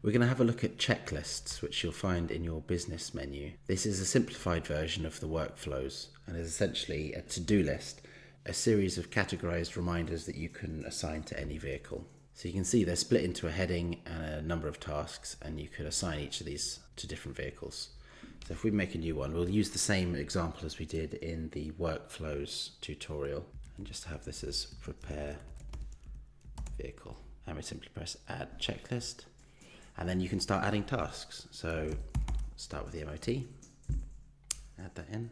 We're going to have a look at checklists, which you'll find in your business menu. This is a simplified version of the workflows and is essentially a to-do list, a series of categorized reminders that you can assign to any vehicle. So you can see they're split into a heading and a number of tasks, and you could assign each of these to different vehicles. So if we make a new one, we'll use the same example as we did in the workflows tutorial and just have this as prepare vehicle. And we simply press add checklist. And then you can start adding tasks. So start with the MOT, add that in,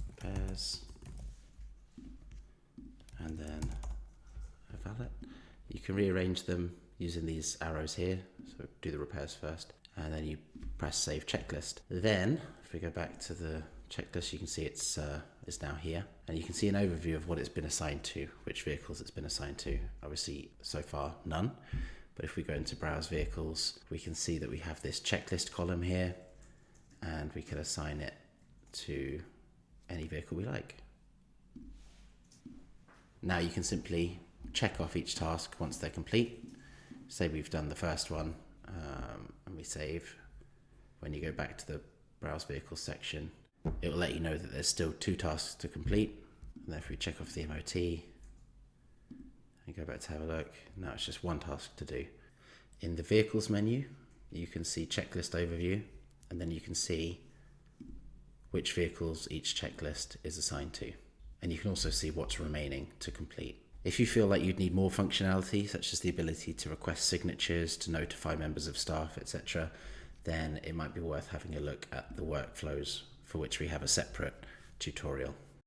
repairs, and then a valet. You can rearrange them using these arrows here. So do the repairs first, and then you press save checklist. Then if we go back to the checklist, you can see it's now here, and you can see an overview of what it's been assigned to, which vehicles it's been assigned to. Obviously so far none. But if we go into browse vehicles, we can see that we have this checklist column here, and we can assign it to any vehicle we like. Now you can simply check off each task once they're complete. Say we've done the first one, and we save. When you go back to the browse vehicles section, it will let you know that there's still 2 tasks to complete. And then if we check off the MOT, and go back to have a look, now it's just 1 task to do. In the vehicles menu, you can see checklist overview, and then you can see which vehicles each checklist is assigned to. And you can also see what's remaining to complete. If you feel like you'd need more functionality, such as the ability to request signatures, to notify members of staff, etc., then it might be worth having a look at the workflows, for which we have a separate tutorial.